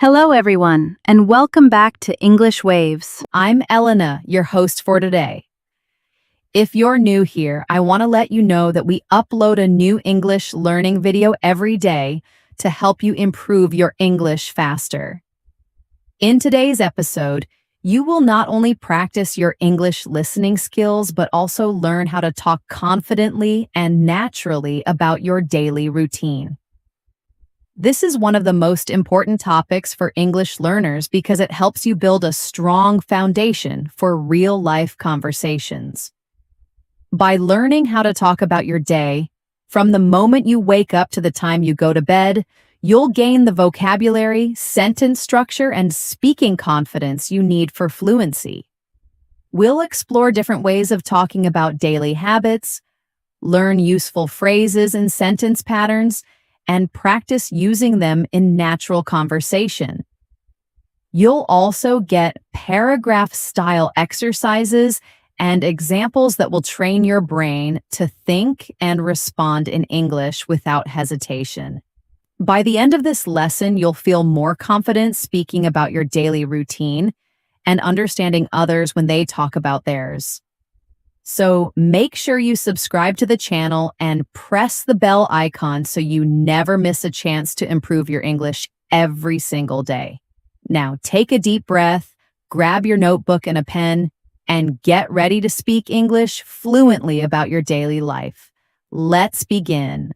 Hello, everyone, and welcome back to English Waves. I'm Elena, your host for today. If you're new here, I want to let you know that we upload a new English learning video every day to help you improve your English faster. In today's episode, you will not only practice your English listening skills, but also learn how to talk confidently and naturally about your daily routine. This is one of the most important topics for English learners because it helps you build a strong foundation for real-life conversations. By learning how to talk about your day, from the moment you wake up to the time you go to bed, you'll gain the vocabulary, sentence structure, and speaking confidence you need for fluency. We'll explore different ways of talking about daily habits, learn useful phrases and sentence patterns, and practice using them in natural conversation. You'll also get paragraph-style exercises and examples that will train your brain to think and respond in English without hesitation. By the end of this lesson, you'll feel more confident speaking about your daily routine and understanding others when they talk about theirs. So make sure you subscribe to the channel and press the bell icon so you never miss a chance to improve your English every single day. Now take a deep breath, grab your notebook and a pen, and get ready to speak English fluently about your daily life. Let's begin.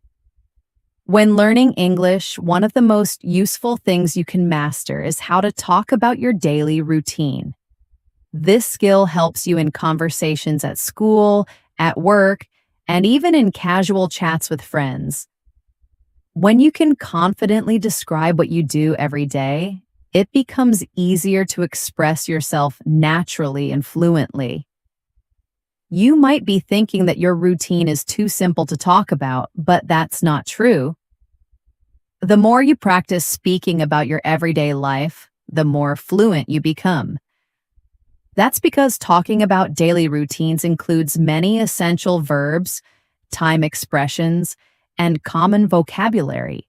When learning English, one of the most useful things you can master is how to talk about your daily routine. This skill helps you in conversations at school, at work, and even in casual chats with friends. When you can confidently describe what you do every day, it becomes easier to express yourself naturally and fluently. You might be thinking that your routine is too simple to talk about, but that's not true. The more you practice speaking about your everyday life, the more fluent you become. That's because talking about daily routines includes many essential verbs, time expressions, and common vocabulary.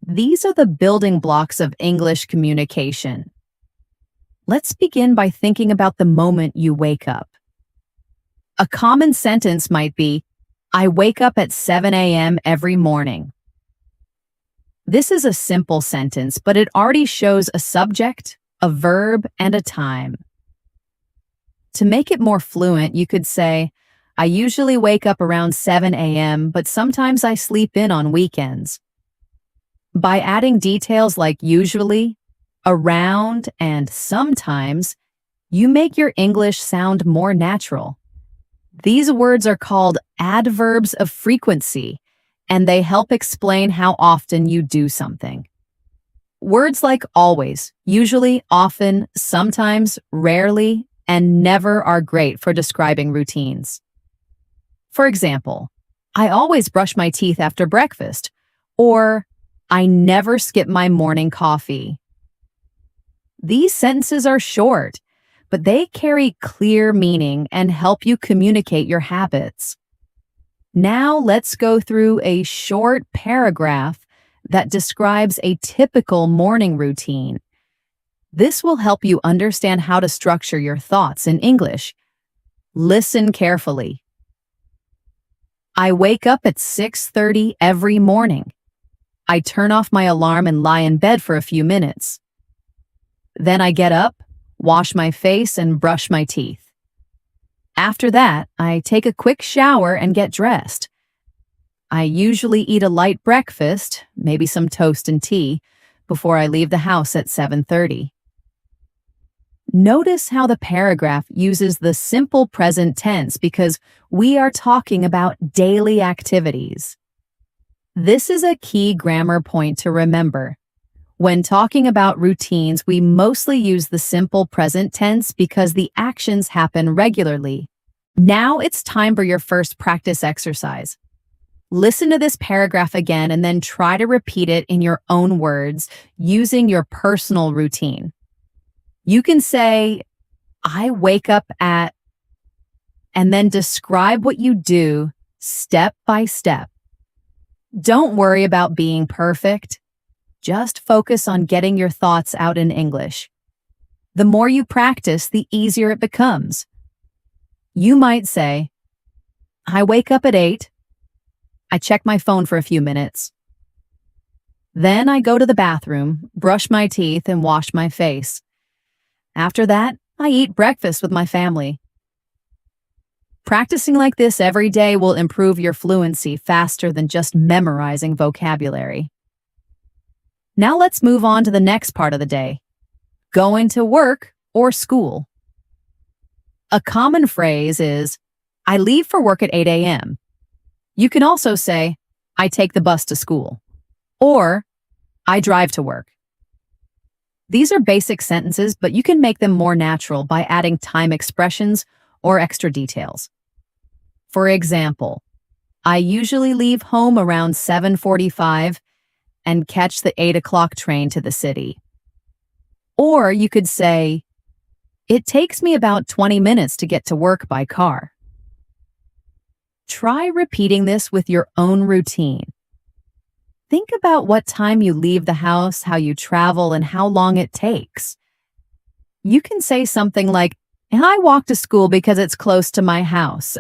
These are the building blocks of English communication. Let's begin by thinking about the moment you wake up. A common sentence might be, "I wake up at 7 a.m. every morning." This is a simple sentence, but it already shows a subject, a verb, and a time. To make it more fluent, you could say, "I usually wake up around 7 a.m., but sometimes I sleep in on weekends." By adding details like usually, around, and sometimes, you make your English sound more natural. These words are called adverbs of frequency, and they help explain how often you do something. Words like always, usually, often, sometimes, rarely, and never are great for describing routines. For example, "I always brush my teeth after breakfast," or "I never skip my morning coffee." These sentences are short, but they carry clear meaning and help you communicate your habits. Now let's go through a short paragraph that describes a typical morning routine. This will help you understand how to structure your thoughts in English. Listen carefully. "I wake up at 6:30 every morning. I turn off my alarm and lie in bed for a few minutes. Then I get up, wash my face, and brush my teeth. After that, I take a quick shower and get dressed. I usually eat a light breakfast, maybe some toast and tea, before I leave the house at 7:30. Notice how the paragraph uses the simple present tense because we are talking about daily activities. This is a key grammar point to remember. When talking about routines, we mostly use the simple present tense because the actions happen regularly. Now it's time for your first practice exercise. Listen to this paragraph again and then try to repeat it in your own words using your personal routine. You can say, "I wake up at," and then describe what you do step by step. Don't worry about being perfect. Just focus on getting your thoughts out in English. The more you practice, the easier it becomes. You might say, I wake up at 8. I check my phone for a few minutes. Then I go to the bathroom, brush my teeth, and wash my face. After that, I eat breakfast with my family. Practicing like this every day will improve your fluency faster than just memorizing vocabulary. Now let's move on to the next part of the day, going to work or school. A common phrase is, I leave for work at 8 a.m. You can also say, I take the bus to school, or I drive to work. These are basic sentences, but you can make them more natural by adding time expressions or extra details. For example, I usually leave home around 7:45 and catch the 8 o'clock train to the city. Or you could say, it takes me about 20 minutes to get to work by car. Try repeating this with your own routine. Think about what time you leave the house, how you travel, and how long it takes. You can say something like, I walk to school because it's close to my house.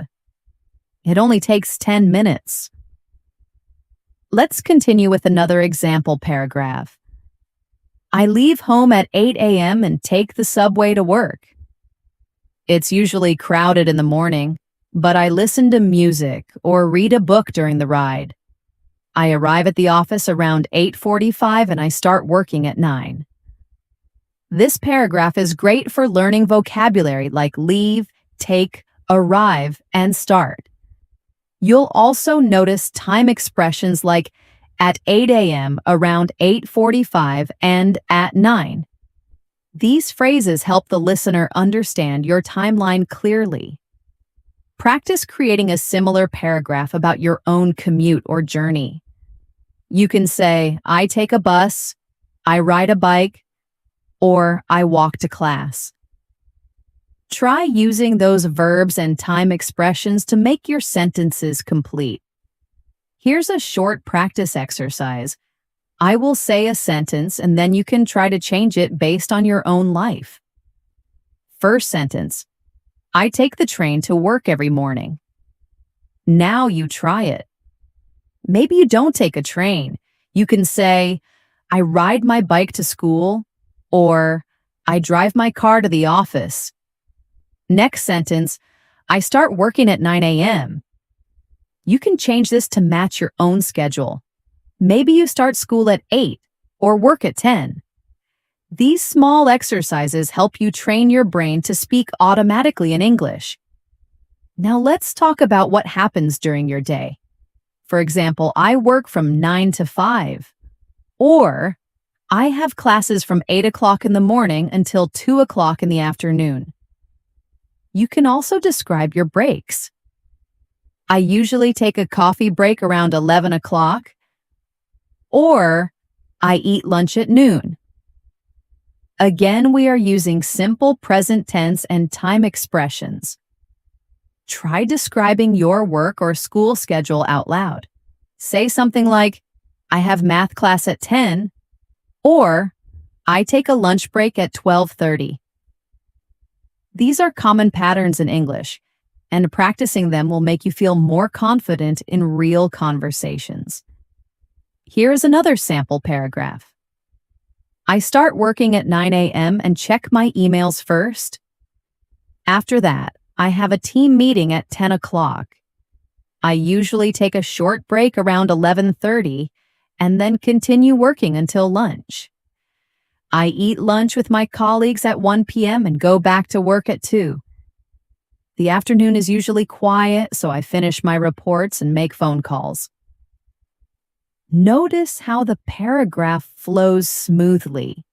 It only takes 10 minutes. Let's continue with another example paragraph. I leave home at 8 a.m. and take the subway to work. It's usually crowded in the morning, but I listen to music or read a book during the ride. I arrive at the office around 8:45 and I start working at 9. This paragraph is great for learning vocabulary like leave, take, arrive, and start. You'll also notice time expressions like at 8 a.m., around 8:45, and at 9. These phrases help the listener understand your timeline clearly. Practice creating a similar paragraph about your own commute or journey. You can say, I take a bus, I ride a bike, or I walk to class. Try using those verbs and time expressions to make your sentences complete. Here's a short practice exercise. I will say a sentence and then you can try to change it based on your own life. First sentence, I take the train to work every morning. Now you try it. Maybe you don't take a train. You can say, I ride my bike to school, or I drive my car to the office. Next sentence, I start working at 9 a.m. You can change this to match your own schedule. Maybe you start school at 8 or work at 10. These small exercises help you train your brain to speak automatically in English. Now let's talk about what happens during your day. For example, I work from 9 to 5. Or I have classes from 8 o'clock in the morning until 2 o'clock in the afternoon. You can also describe your breaks. I usually take a coffee break around 11 o'clock, or I eat lunch at noon. Again, we are using simple present tense and time expressions. Try describing your work or school schedule out loud. Say something like, I have math class at 10, or I take a lunch break at 12:30. These are common patterns in English, and practicing them will make you feel more confident in real conversations. Here is another sample paragraph. I start working at 9 a.m. and check my emails first. After that, I have a team meeting at 10 o'clock. I usually take a short break around 11:30 and then continue working until lunch. I eat lunch with my colleagues at 1 p.m. and go back to work at 2. The afternoon is usually quiet, so I finish my reports and make phone calls. Notice how the paragraph flows smoothly.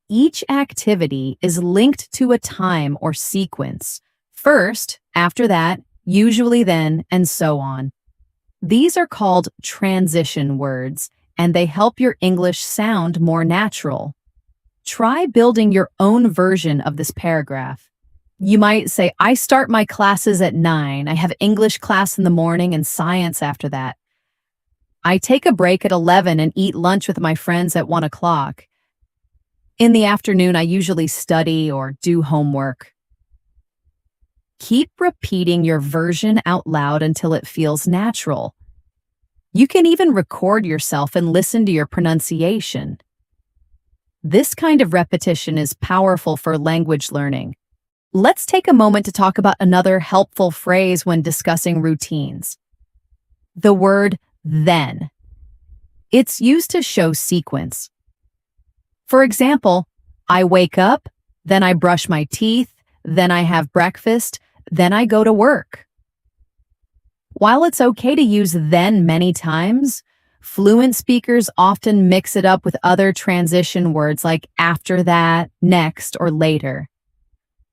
Each activity is linked to a time or sequence. First, after that, usually then, and so on. These are called transition words, and they help your English sound more natural. Try building your own version of this paragraph. You might say, I start my classes at 9. I have English class in the morning and science after that. I take a break at 11 and eat lunch with my friends at 1 o'clock. In the afternoon, I usually study or do homework. Keep repeating your version out loud until it feels natural. You can even record yourself and listen to your pronunciation. This kind of repetition is powerful for language learning. Let's take a moment to talk about another helpful phrase when discussing routines. The word then. It's used to show sequence. For example, I wake up, then I brush my teeth, then I have breakfast, then I go to work. While it's okay to use then many times, fluent speakers often mix it up with other transition words like after that, next, or later.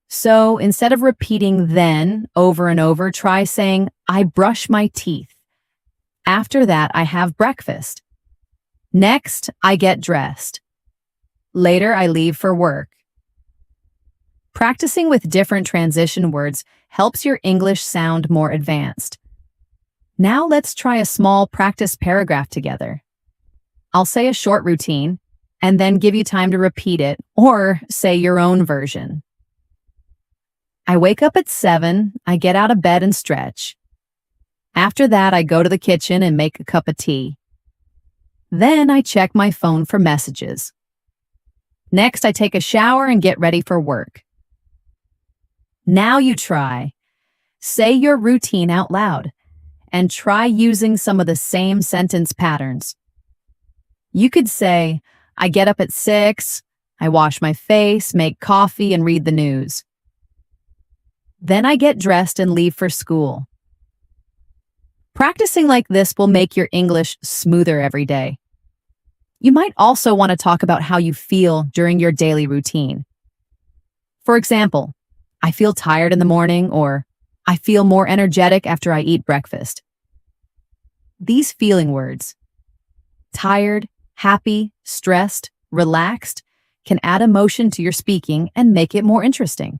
So instead of repeating then over and over, try saying, I brush my teeth. After that, I have breakfast. Next, I get dressed. Later, I leave for work. Practicing with different transition words helps your English sound more advanced. Now let's try a small practice paragraph together. I'll say a short routine and then give you time to repeat it or say your own version. I wake up at 7, I get out of bed and stretch. After that, I go to the kitchen and make a cup of tea. Then I check my phone for messages. Next, I take a shower and get ready for work. Now you try. Say your routine out loud and try using some of the same sentence patterns. You could say, I get up at 6, I wash my face, make coffee, and read the news. Then I get dressed and leave for school. Practicing like this will make your English smoother every day. You might also want to talk about how you feel during your daily routine. For example, I feel tired in the morning, or I feel more energetic after I eat breakfast. These feeling words, tired, happy, stressed, relaxed, can add emotion to your speaking and make it more interesting.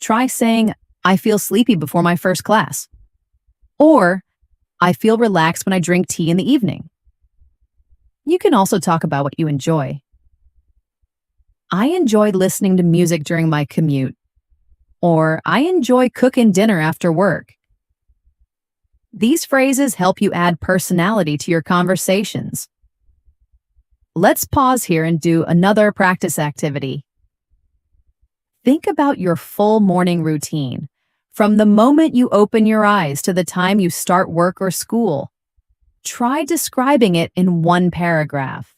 Try saying, I feel sleepy before my first class. Or, I feel relaxed when I drink tea in the evening. You can also talk about what you enjoy. I enjoy listening to music during my commute. Or, I enjoy cooking dinner after work. These phrases help you add personality to your conversations. Let's pause here and do another practice activity. Think about your full morning routine, from the moment you open your eyes to the time you start work or school. Try describing it in one paragraph.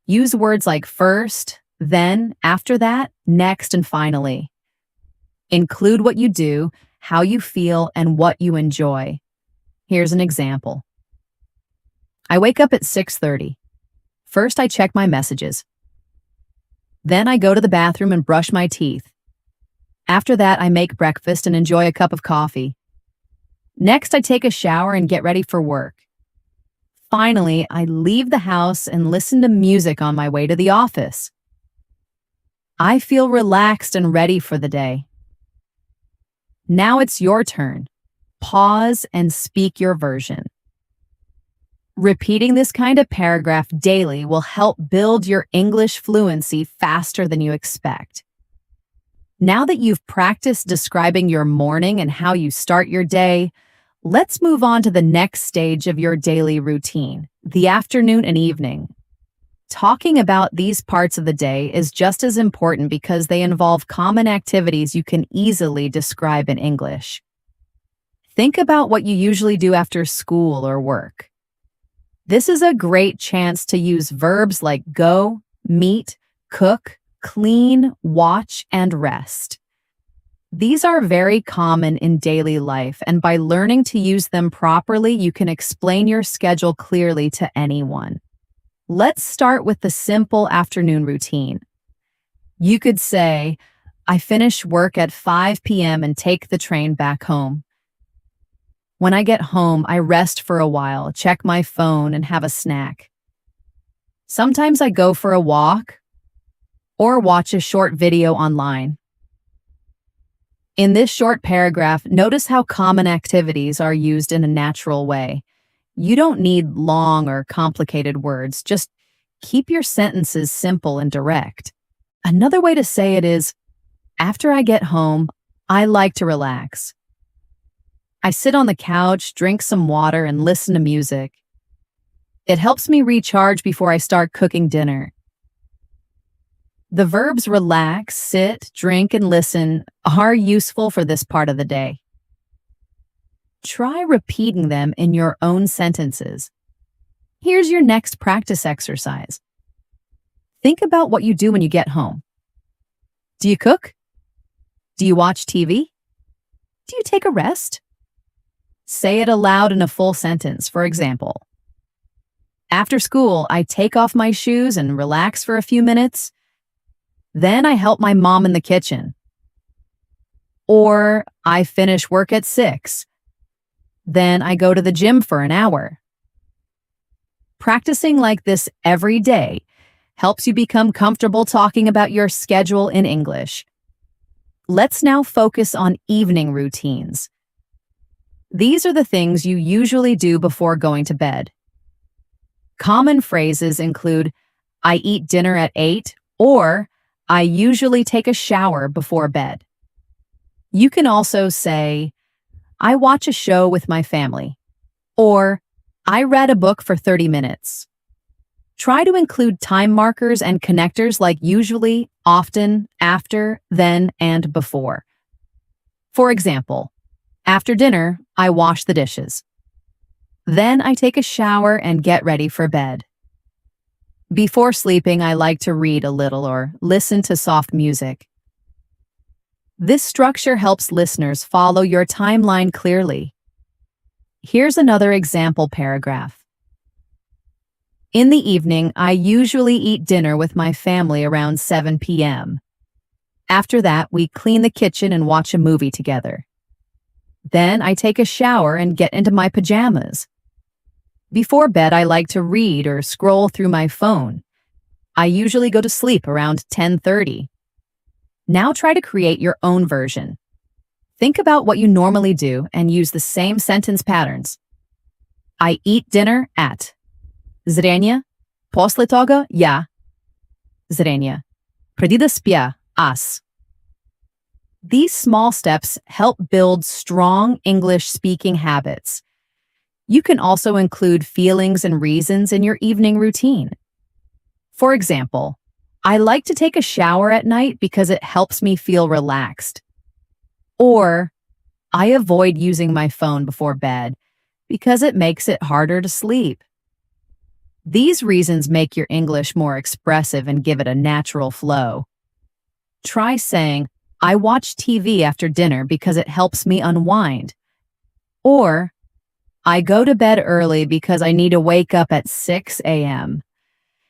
Use words like first, then, after that, next, and finally. Include what you do, how you feel, and what you enjoy. Here's an example. I wake up at 6:30. First, I check my messages. Then I go to the bathroom and brush my teeth. After that, I make breakfast and enjoy a cup of coffee. Next, I take a shower and get ready for work. Finally, I leave the house and listen to music on my way to the office. I feel relaxed and ready for the day. Now it's your turn. Pause and speak your version. Repeating this kind of paragraph daily will help build your English fluency faster than you expect. Now that you've practiced describing your morning and how you start your day, let's move on to the next stage of your daily routine, the afternoon and evening. Talking about these parts of the day is just as important because they involve common activities you can easily describe in English. Think about what you usually do after school or work. This is a great chance to use verbs like go, meet, cook, clean, watch, and rest. These are very common in daily life, and by learning to use them properly, you can explain your schedule clearly to anyone. Let's start with the simple afternoon routine. You could say, I finish work at 5 p.m. and take the train back home. When I get home, I rest for a while, check my phone, and have a snack. Sometimes I go for a walk or watch a short video online. In this short paragraph, notice how common activities are used in a natural way. You don't need long or complicated words. Just keep your sentences simple and direct. Another way to say it is, after I get home, I like to relax. I sit on the couch, drink some water, and listen to music. It helps me recharge before I start cooking dinner. The verbs relax, sit, drink, and listen are useful for this part of the day. Try repeating them in your own sentences. Here's your next practice exercise. Think about what you do when you get home. Do you cook? Do you watch TV? Do you take a rest? Say it aloud in a full sentence. For example, after school, I take off my shoes and relax for a few minutes. Then I help my mom in the kitchen. Or I finish work at 6. Then I go to the gym for an hour. Practicing like this every day helps you become comfortable talking about your schedule in English. Let's now focus on evening routines. These are the things you usually do before going to bed. Common phrases include, I eat dinner at 8, or I usually take a shower before bed. You can also say, I watch a show with my family, or I read a book for 30 minutes. Try to include time markers and connectors like usually, often, after, then, and before. For example, after dinner, I wash the dishes. Then I take a shower and get ready for bed. Before sleeping, I like to read a little or listen to soft music. This structure helps listeners follow your timeline clearly. Here's another example paragraph. In the evening, I usually eat dinner with my family around 7 p.m. After that, we clean the kitchen and watch a movie together. Then I take a shower and get into my pajamas. Before bed, I like to read or scroll through my phone. I usually go to sleep around 10:30. Now try to create your own version. Think about what you normally do and use the same sentence patterns. I eat dinner at. Zrenie. После того я. Zrenie. Преди да спя. Аз. These small steps help build strong English speaking habits. You can also include feelings and reasons in your evening routine. For example, I like to take a shower at night because it helps me feel relaxed. Or, I avoid using my phone before bed because it makes it harder to sleep. These reasons make your English more expressive and give it a natural flow. Try saying, I watch TV after dinner because it helps me unwind. Or, I go to bed early because I need to wake up at 6 a.m.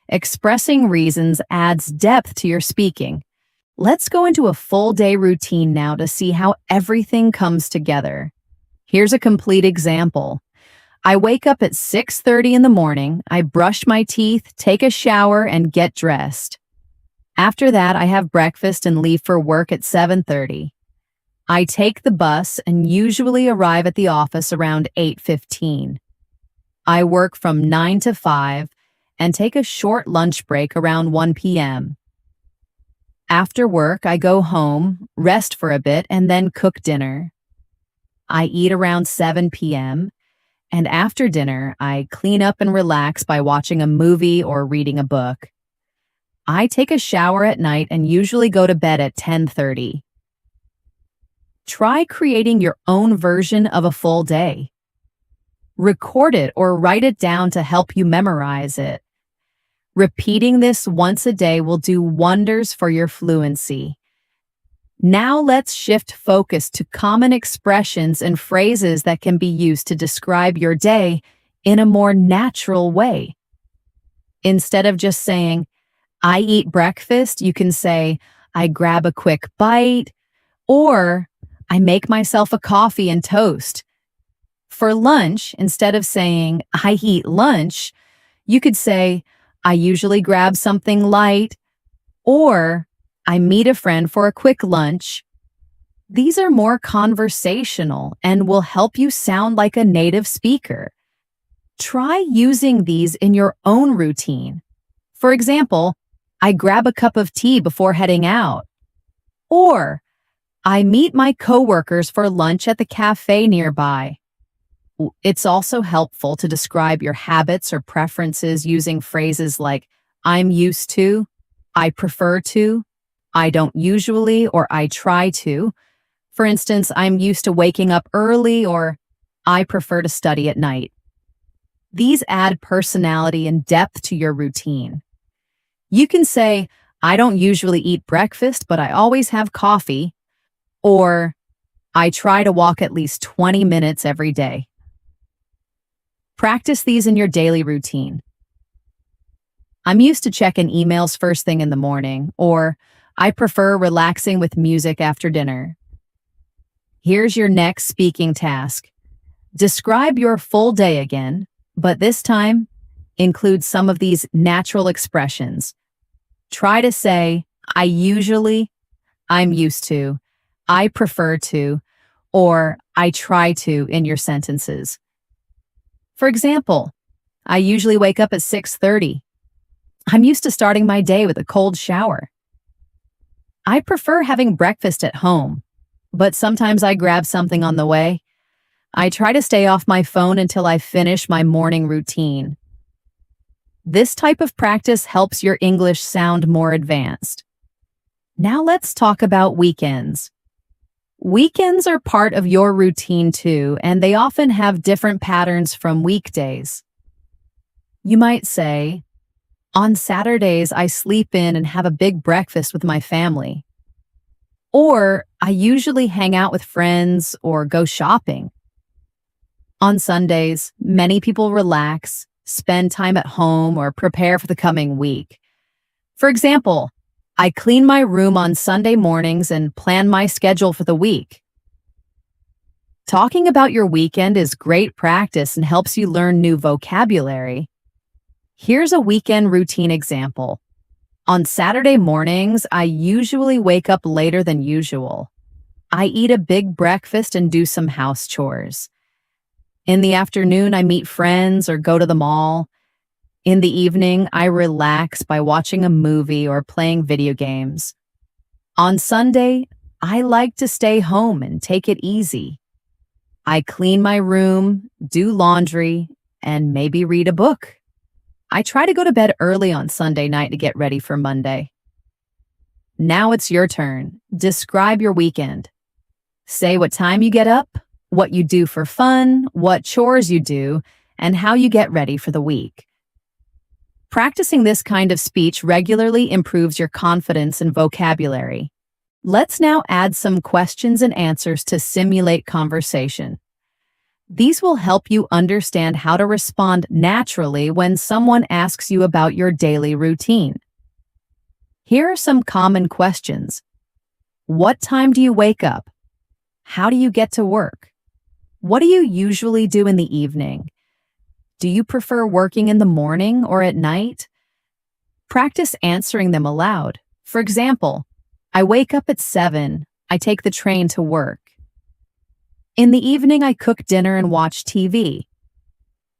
Expressing reasons adds depth to your speaking. Let's go into a full day routine now to see how everything comes together. Here's a complete example. I wake up at 6:30 in the morning, I brush my teeth, take a shower, and get dressed. After that, I have breakfast and leave for work at 7:30. I take the bus and usually arrive at the office around 8:15. I work from 9 to 5 and take a short lunch break around 1 p.m. After work, I go home, rest for a bit, and then cook dinner. I eat around 7 p.m., and after dinner, I clean up and relax by watching a movie or reading a book. I take a shower at night and usually go to bed at 10:30. Try creating your own version of a full day. Record it or write it down to help you memorize it. Repeating this once a day will do wonders for your fluency. Now let's shift focus to common expressions and phrases that can be used to describe your day in a more natural way. Instead of just saying, I eat breakfast, you can say, I grab a quick bite, or I make myself a coffee and toast. For lunch, instead of saying, I eat lunch, you could say, I usually grab something light, or I meet a friend for a quick lunch. These are more conversational and will help you sound like a native speaker. Try using these in your own routine. For example, I grab a cup of tea before heading out. Or, I meet my coworkers for lunch at the cafe nearby. It's also helpful to describe your habits or preferences using phrases like I'm used to, I prefer to, I don't usually, or I try to. For instance, I'm used to waking up early, or I prefer to study at night. These add personality and depth to your routine. You can say, I don't usually eat breakfast, but I always have coffee, or I try to walk at least 20 minutes every day. Practice these in your daily routine. I'm used to checking emails first thing in the morning, or I prefer relaxing with music after dinner. Here's your next speaking task. Describe your full day again, but this time, include some of these natural expressions. Try to say, I usually, I'm used to, I prefer to, or I try to in your sentences. For example, I usually wake up at 6:30. I'm used to starting my day with a cold shower. I prefer having breakfast at home, but sometimes I grab something on the way. I try to stay off my phone until I finish my morning routine. This type of practice helps your English sound more advanced. Now let's talk about weekends. Weekends are part of your routine too, and they often have different patterns from weekdays. You might say, on Saturdays, I sleep in and have a big breakfast with my family. Or I usually hang out with friends or go shopping. On Sundays, many people relax, spend time at home, or prepare for the coming week. For example, I clean my room on Sunday mornings and plan my schedule for the week. Talking about your weekend is great practice and helps you learn new vocabulary. Here's a weekend routine example. On Saturday mornings, I usually wake up later than usual. I eat a big breakfast and do some house chores. In the afternoon, I meet friends or go to the mall. In the evening, I relax by watching a movie or playing video games. On Sunday, I like to stay home and take it easy. I clean my room, do laundry, and maybe read a book. I try to go to bed early on Sunday night to get ready for Monday. Now it's your turn. Describe your weekend. Say what time you get up, what you do for fun, what chores you do, and how you get ready for the week. Practicing this kind of speech regularly improves your confidence and vocabulary. Let's now add some questions and answers to simulate conversation. These will help you understand how to respond naturally when someone asks you about your daily routine. Here are some common questions. What time do you wake up? How do you get to work? What do you usually do in the evening? Do you prefer working in the morning or at night? Practice answering them aloud. For example, I wake up at 7. I take the train to work. In the evening, I cook dinner and watch TV.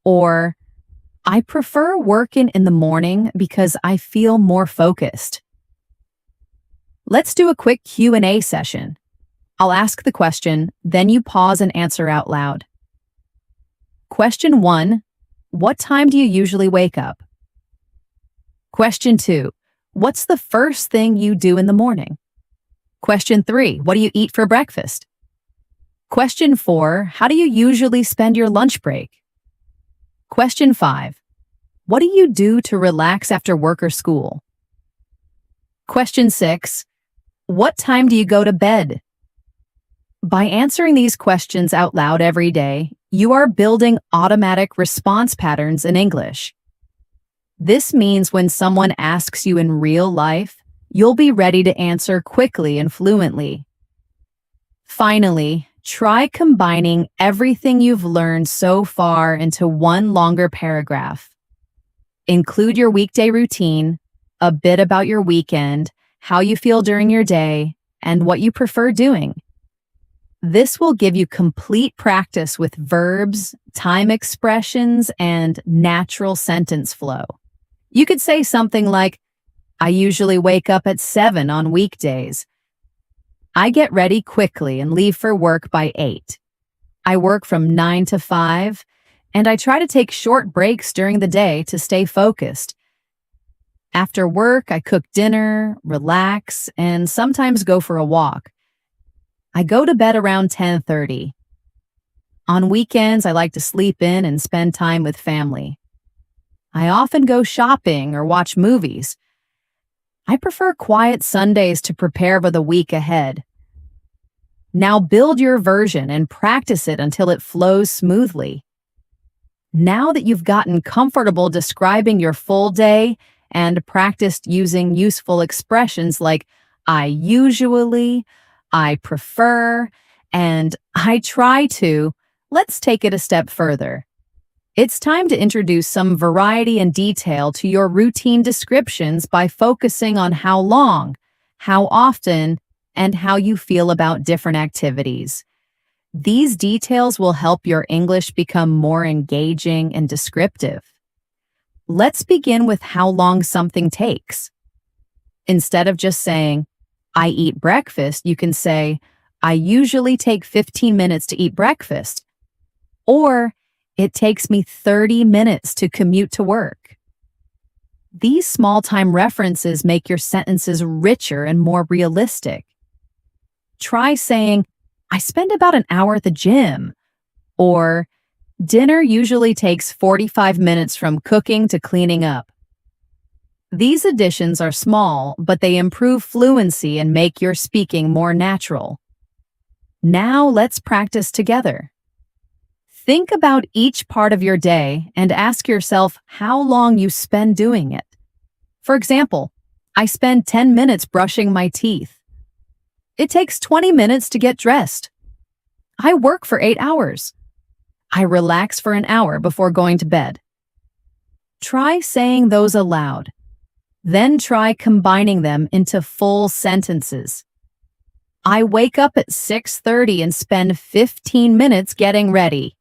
Or, I prefer working in the morning because I feel more focused. Let's do a quick Q&A session. I'll ask the question, then you pause and answer out loud. Question 1. What time do you usually wake up? Question 2. What's the first thing you do in the morning? Question 3. What do you eat for breakfast? Question 4. How do you usually spend your lunch break? Question 5. What do you do to relax after work or school? Question 6. What time do you go to bed? By answering these questions out loud every day, you are building automatic response patterns in English. This means when someone asks you in real life, you'll be ready to answer quickly and fluently. Finally, try combining everything you've learned so far into one longer paragraph. Include your weekday routine, a bit about your weekend, how you feel during your day, and what you prefer doing. This will give you complete practice with verbs, time expressions, and natural sentence flow. You could say something like, I usually wake up at 7 on weekdays. I get ready quickly and leave for work by 8. I work from 9 to 5, and I try to take short breaks during the day to stay focused. After work, I cook dinner, relax, and sometimes go for a walk. I go to bed around 10:30. On weekends, I like to sleep in and spend time with family. I often go shopping or watch movies. I prefer quiet Sundays to prepare for the week ahead. Now build your version and practice it until it flows smoothly. Now that you've gotten comfortable describing your full day and practiced using useful expressions like I usually, I prefer, and I try to, let's take it a step further. It's time to introduce some variety and detail to your routine descriptions by focusing on how long, how often, and how you feel about different activities. These details will help your English become more engaging and descriptive. Let's begin with how long something takes. Instead of just saying, I eat breakfast, you can say, I usually take 15 minutes to eat breakfast. Or, it takes me 30 minutes to commute to work. These small-time references make your sentences richer and more realistic. Try saying, I spend about an hour at the gym. Or, dinner usually takes 45 minutes from cooking to cleaning up. These additions are small, but they improve fluency and make your speaking more natural. Now let's practice together. Think about each part of your day and ask yourself how long you spend doing it. For example, I spend 10 minutes brushing my teeth. It takes 20 minutes to get dressed. I work for 8 hours. I relax for an hour before going to bed. Try saying those aloud. Then try combining them into full sentences. I wake up at 6:30 and spend 15 minutes getting ready.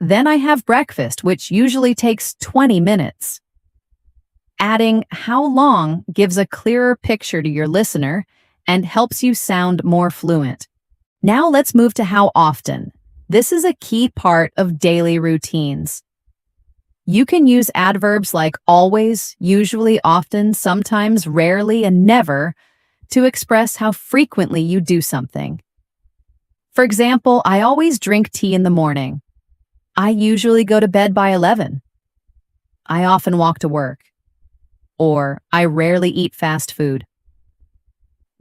Then I have breakfast, which usually takes 20 minutes. Adding how long gives a clearer picture to your listener and helps you sound more fluent. Now let's move to how often. This is a key part of daily routines. You can use adverbs like always, usually, often, sometimes, rarely, and never to express how frequently you do something. For example, I always drink tea in the morning. I usually go to bed by 11. I often walk to work. Or, I rarely eat fast food.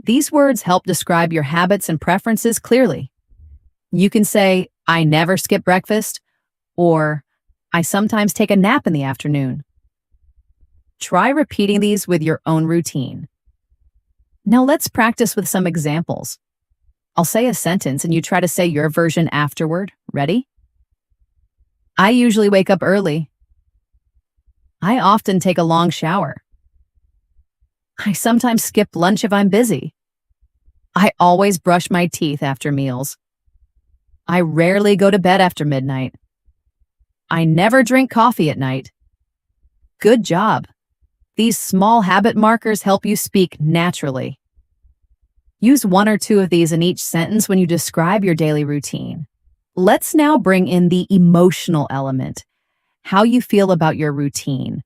These words help describe your habits and preferences clearly. You can say, I never skip breakfast, or I sometimes take a nap in the afternoon. Try repeating these with your own routine. Now let's practice with some examples. I'll say a sentence and you try to say your version afterward. Ready? I usually wake up early. I often take a long shower. I sometimes skip lunch if I'm busy. I always brush my teeth after meals. I rarely go to bed after midnight. I never drink coffee at night. Good job. These small habit markers help you speak naturally. Use one or two of these in each sentence when you describe your daily routine. Let's now bring in the emotional element, how you feel about your routine.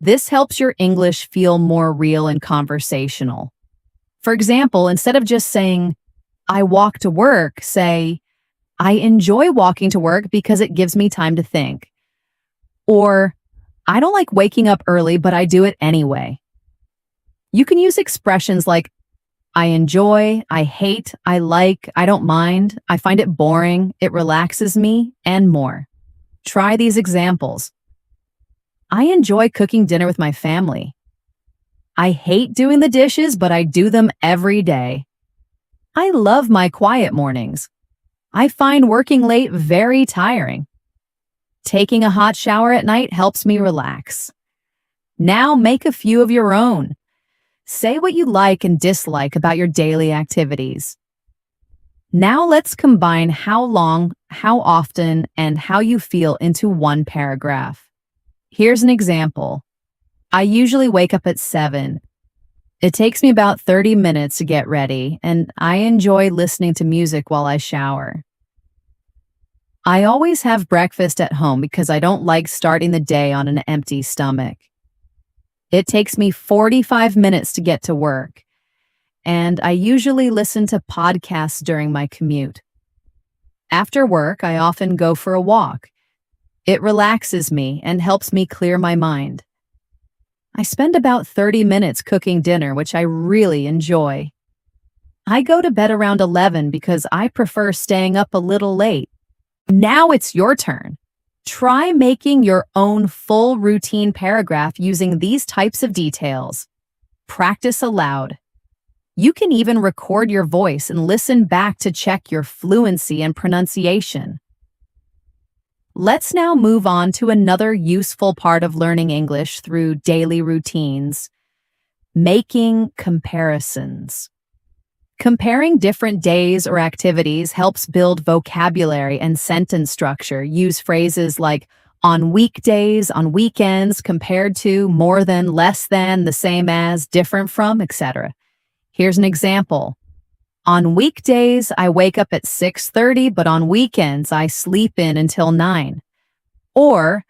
This helps your English feel more real and conversational. For example, instead of just saying, I walk to work, say, I enjoy walking to work because it gives me time to think. Or, I don't like waking up early, but I do it anyway. You can use expressions like, I enjoy, I hate, I like, I don't mind, I find it boring, it relaxes me, and more. Try these examples. I enjoy cooking dinner with my family. I hate doing the dishes, but I do them every day. I love my quiet mornings. I find working late very tiring. Taking a hot shower at night helps me relax. Now make a few of your own. Say what you like and dislike about your daily activities. Now let's combine how long, how often, and how you feel into one paragraph. Here's an example. I usually wake up at 7. It takes me about 30 minutes to get ready, and I enjoy listening to music while I shower. I always have breakfast at home because I don't like starting the day on an empty stomach. It takes me 45 minutes to get to work, and I usually listen to podcasts during my commute. After work, I often go for a walk. It relaxes me and helps me clear my mind. I spend about 30 minutes cooking dinner, which I really enjoy. I go to bed around 11 because I prefer staying up a little late. Now it's your turn. Try making your own full routine paragraph using these types of details. Practice aloud. You can even record your voice and listen back to check your fluency and pronunciation. Let's now move on to another useful part of learning English through daily routines: making comparisons. Comparing different days or activities helps build vocabulary and sentence structure. Use phrases like on weekdays, on weekends, compared to, more than, less than, the same as, different from, etc. Here's an example. On weekdays, I wake up at 6:30, but on weekends, I sleep in until 9. Or,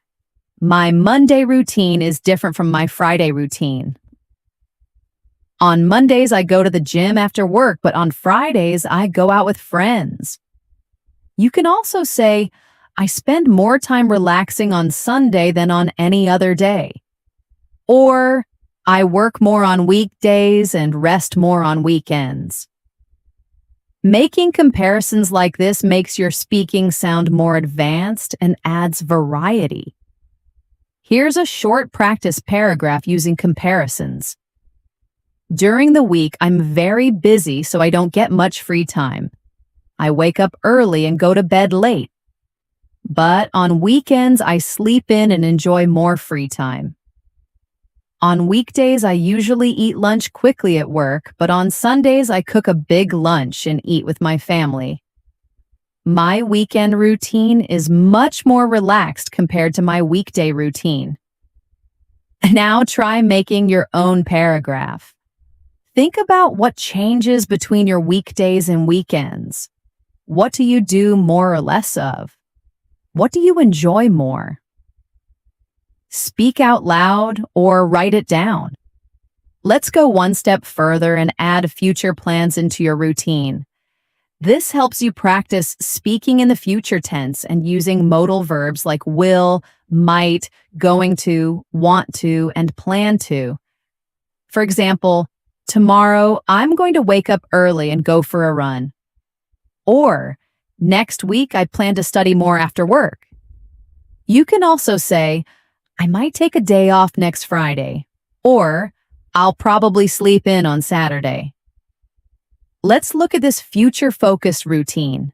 my Monday routine is different from my Friday routine. On Mondays, I go to the gym after work, but on Fridays, I go out with friends. You can also say, I spend more time relaxing on Sunday than on any other day. Or, I work more on weekdays and rest more on weekends. Making comparisons like this makes your speaking sound more advanced and adds variety. Here's a short practice paragraph using comparisons. During the week, I'm very busy, so I don't get much free time. I wake up early and go to bed late. But on weekends, I sleep in and enjoy more free time. On weekdays, I usually eat lunch quickly at work, but on Sundays, I cook a big lunch and eat with my family. My weekend routine is much more relaxed compared to my weekday routine. Now try making your own paragraph. Think about what changes between your weekdays and weekends. What do you do more or less of? What do you enjoy more? Speak out loud or write it down. Let's go one step further and add future plans into your routine. This helps you practice speaking in the future tense and using modal verbs like will, might, going to, want to, and plan to. For example, tomorrow, I'm going to wake up early and go for a run. Or, next week, I plan to study more after work. You can also say, I might take a day off next Friday. Or, I'll probably sleep in on Saturday. Let's look at this future-focused routine.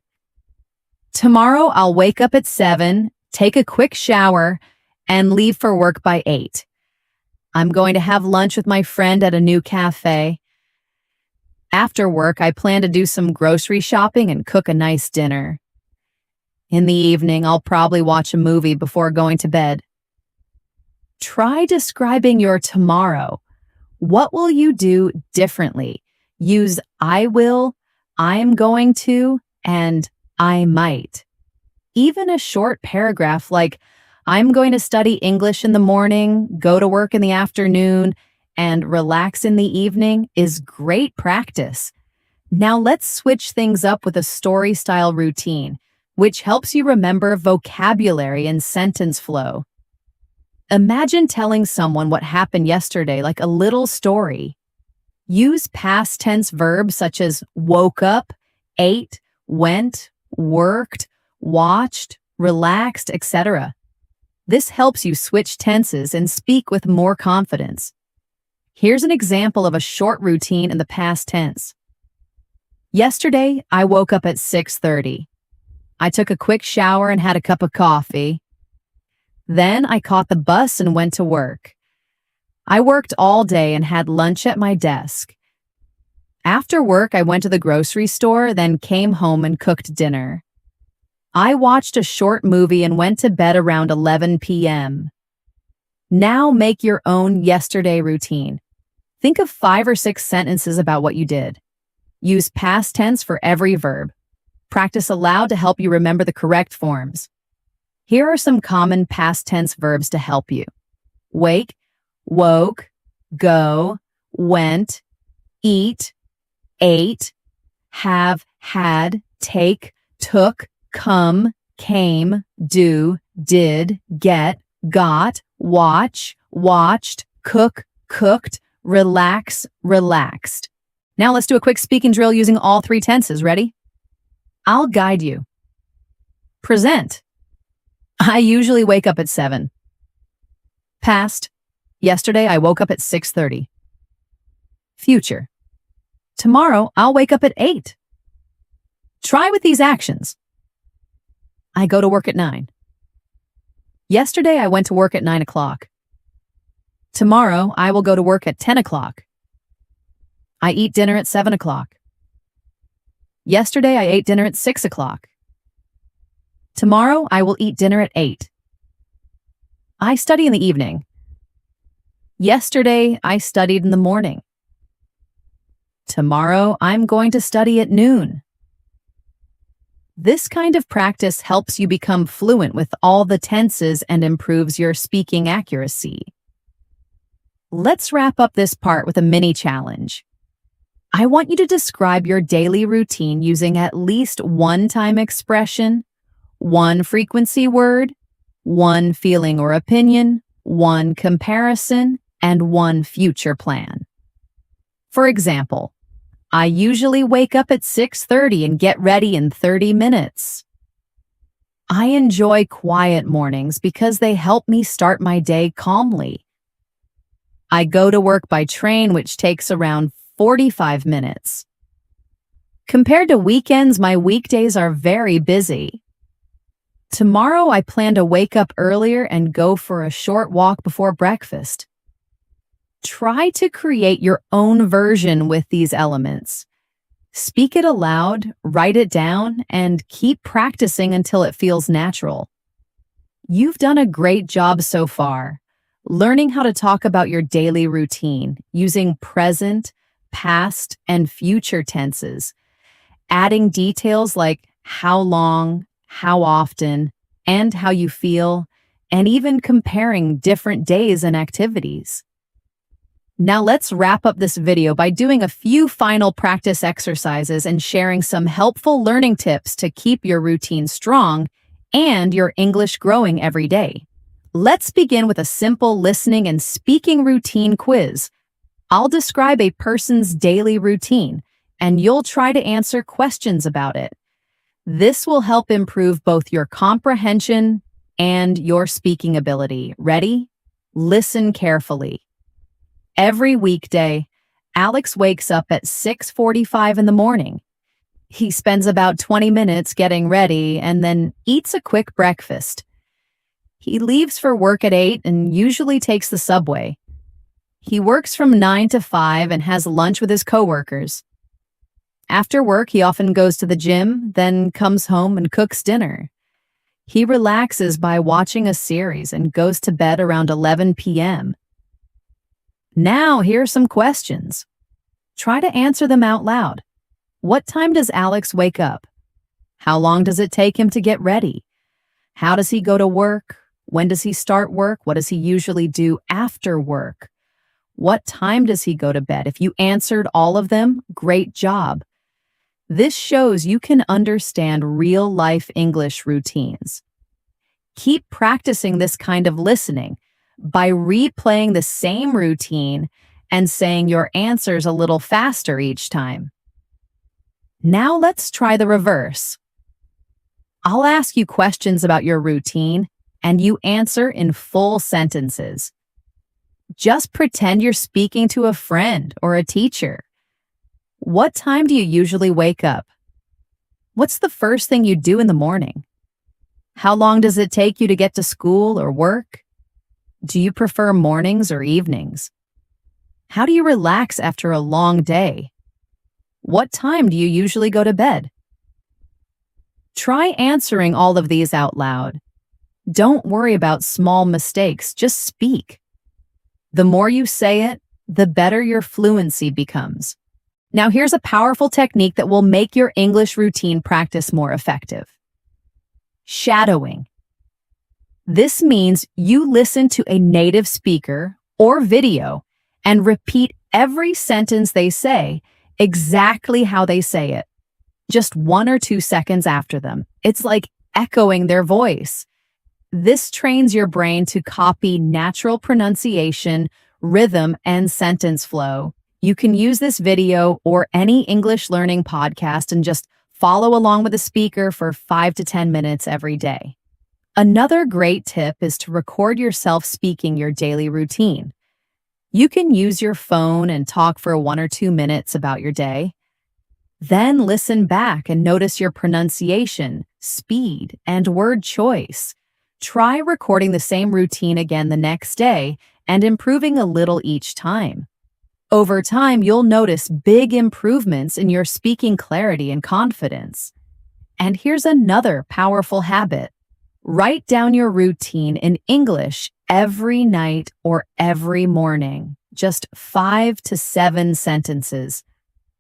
Tomorrow, I'll wake up at 7, take a quick shower, and leave for work by 8. I'm going to have lunch with my friend at a new cafe. After work, I plan to do some grocery shopping and cook a nice dinner. In the evening, I'll probably watch a movie before going to bed. Try describing your tomorrow. What will you do differently? Use I will, I'm going to, and I might. Even a short paragraph like, I'm going to study English in the morning, go to work in the afternoon, and relax in the evening is great practice. Now let's switch things up with a story-style routine, which helps you remember vocabulary and sentence flow. Imagine telling someone what happened yesterday like a little story. Use past tense verbs such as woke up, ate, went, worked, watched, relaxed, etc. This helps you switch tenses and speak with more confidence. Here's an example of a short routine in the past tense. Yesterday, I woke up at 6:30. I took a quick shower and had a cup of coffee. Then I caught the bus and went to work. I worked all day and had lunch at my desk. After work, I went to the grocery store, then came home and cooked dinner. I watched a short movie and went to bed around 11 p.m. Now make your own yesterday routine. Think of 5 or 6 sentences about what you did. Use past tense for every verb. Practice aloud to help you remember the correct forms. Here are some common past tense verbs to help you. Wake, woke, go, went, eat, ate, have, had, take, took, come, came, do, did, get, got, watch, watched, cook, cooked, relax, relaxed. Now let's do a quick speaking drill using all 3 tenses. Ready? I'll guide you. Present. I usually wake up at 7. Past. Yesterday I woke up at 6:30. Future. Tomorrow I'll wake up at 8. Try with these actions. I go to work at 9. Yesterday I went to work at 9 o'clock. Tomorrow I will go to work at 10 o'clock. I eat dinner at 7 o'clock. Yesterday I ate dinner at 6 o'clock. Tomorrow I will eat dinner at 8. I study in the evening. Yesterday I studied in the morning. Tomorrow I'm going to study at noon. This kind of practice helps you become fluent with all the tenses and improves your speaking accuracy. Let's wrap up this part with a mini challenge. I want you to describe your daily routine using at least 1 time expression, 1 frequency word, 1 feeling or opinion, 1 comparison, and 1 future plan. For example, I usually wake up at 6:30 and get ready in 30 minutes. I enjoy quiet mornings because they help me start my day calmly. I go to work by train, which takes around 45 minutes. Compared to weekends, my weekdays are very busy. Tomorrow, I plan to wake up earlier and go for a short walk before breakfast. Try to create your own version with these elements. Speak it aloud, write it down, and keep practicing until it feels natural. You've done a great job so far, learning how to talk about your daily routine using present, past, and future tenses, adding details like how long, how often, and how you feel, and even comparing different days and activities. Now let's wrap up this video by doing a few final practice exercises and sharing some helpful learning tips to keep your routine strong and your English growing every day. Let's begin with a simple listening and speaking routine quiz. I'll describe a person's daily routine, and you'll try to answer questions about it. This will help improve both your comprehension and your speaking ability. Ready? Listen carefully. Every weekday, Alex wakes up at 6:45 in the morning. He spends about 20 minutes getting ready and then eats a quick breakfast. He leaves for work at 8 and usually takes the subway. He works from 9 to 5 and has lunch with his coworkers. After work, he often goes to the gym, then comes home and cooks dinner. He relaxes by watching a series and goes to bed around 11 p.m. Now, here are some questions. Try to answer them out loud. What time does Alex wake up? How long does it take him to get ready? How does he go to work? When does he start work? What does he usually do after work? What time does he go to bed? If you answered all of them, great job. This shows you can understand real-life English routines. Keep practicing this kind of listening by replaying the same routine and saying your answers a little faster each time. Now let's try the reverse. I'll ask you questions about your routine, and you answer in full sentences. Just pretend you're speaking to a friend or a teacher. What time do you usually wake up? What's the first thing you do in the morning? How long does it take you to get to school or work? Do you prefer mornings or evenings? How do you relax after a long day? What time do you usually go to bed? Try answering all of these out loud. Don't worry about small mistakes, just speak. The more you say it, the better your fluency becomes. Now, here's a powerful technique that will make your English routine practice more effective. Shadowing. This means you listen to a native speaker or video and repeat every sentence they say exactly how they say it, just 1 or 2 seconds after them. It's like echoing their voice. This trains your brain to copy natural pronunciation, rhythm, and sentence flow. You can use this video or any English learning podcast and just follow along with the speaker for 5 to 10 minutes every day. Another great tip is to record yourself speaking your daily routine. You can use your phone and talk for 1 or 2 minutes about your day. Then listen back and notice your pronunciation, speed, and word choice. Try recording the same routine again the next day and improving a little each time. Over time, you'll notice big improvements in your speaking clarity and confidence. And here's another powerful habit. Write down your routine in English every night or every morning, just 5 to 7 sentences.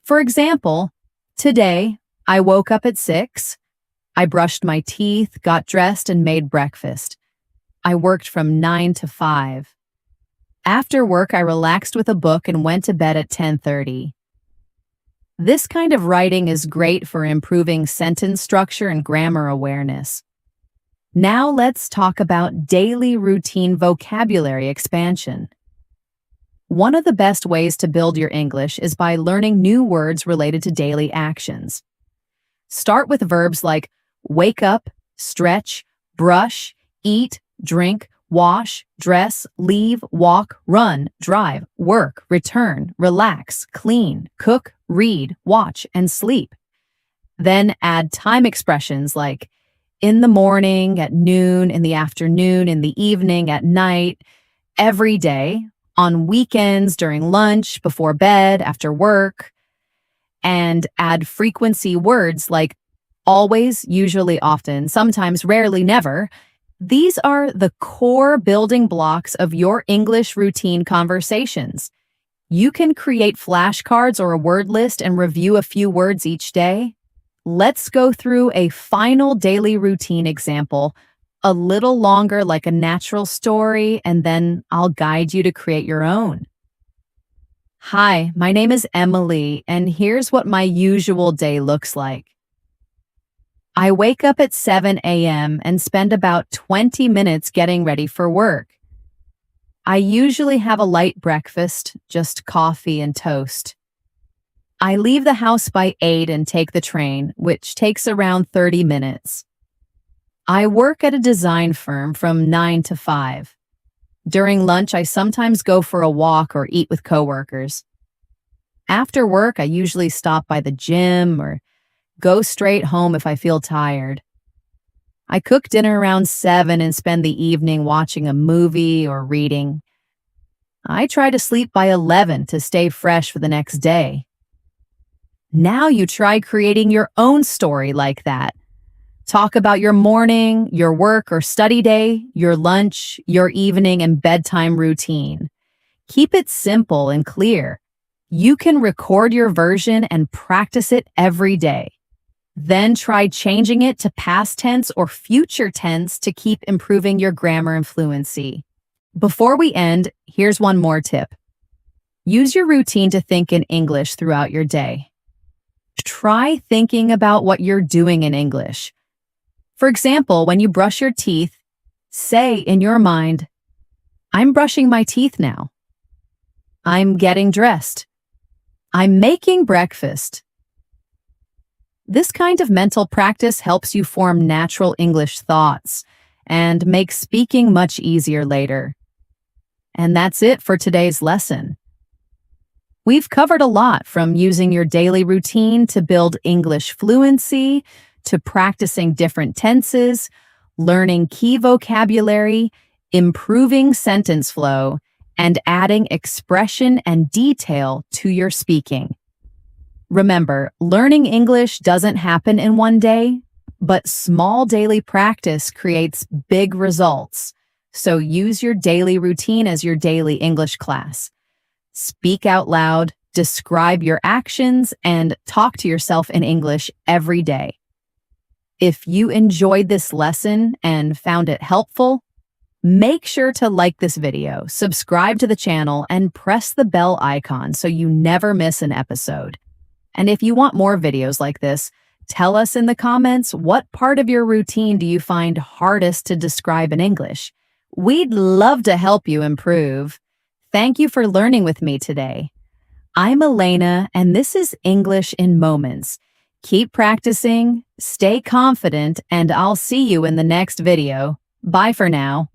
For example, today, I woke up at 6. I brushed my teeth, got dressed, and made breakfast. I worked from 9 to 5. After work, I relaxed with a book and went to bed at 10:30. This kind of writing is great for improving sentence structure and grammar awareness. Now let's talk about daily routine vocabulary expansion. One of the best ways to build your English is by learning new words related to daily actions. Start with verbs like wake up, stretch, brush, eat, drink, wash, dress, leave, walk, run, drive, work, return, relax, clean, cook, read, watch, and sleep. Then add time expressions like in the morning, at noon, in the afternoon, in the evening, at night, every day, on weekends, during lunch, before bed, after work. And add frequency words like always, usually, often, sometimes, rarely, never. These are the core building blocks of your English routine conversations. You can create flashcards or a word list and review a few words each day. Let's go through a final daily routine example, a little longer like a natural story, and then I'll guide you to create your own. Hi, my name is Emily, and here's what my usual day looks like. I wake up at 7 a.m. and spend about 20 minutes getting ready for work. I usually have a light breakfast, just coffee and toast. I leave the house by 8 and take the train, which takes around 30 minutes. I work at a design firm from 9 to 5. During lunch, I sometimes go for a walk or eat with coworkers. After work, I usually stop by the gym or go straight home if I feel tired. I cook dinner around 7 and spend the evening watching a movie or reading. I try to sleep by 11 to stay fresh for the next day. Now you try creating your own story like that. Talk about your morning, your work or study day, your lunch, your evening, and bedtime routine. Keep it simple and clear. You can record your version and practice it every day. Then try changing it to past tense or future tense to keep improving your grammar and fluency. Before we end, here's one more tip. Use your routine to think in English throughout your day. Try thinking about what you're doing in English. For example, when you brush your teeth, say in your mind, I'm brushing my teeth now. I'm getting dressed. I'm making breakfast. This kind of mental practice helps you form natural English thoughts and makes speaking much easier later. And that's it for today's lesson. We've covered a lot, from using your daily routine to build English fluency, to practicing different tenses, learning key vocabulary, improving sentence flow, and adding expression and detail to your speaking. Remember, learning English doesn't happen in one day, but small daily practice creates big results. So use your daily routine as your daily English class. Speak out loud, describe your actions, and talk to yourself in English every day. If you enjoyed this lesson and found it helpful, make sure to like this video, subscribe to the channel, and press the bell icon so you never miss an episode. And if you want more videos like this, tell us in the comments what part of your routine do you find hardest to describe in English. We'd love to help you improve. Thank you for learning with me today. I'm Elena, and this is English in Moments. Keep practicing, stay confident, and I'll see you in the next video. Bye for now.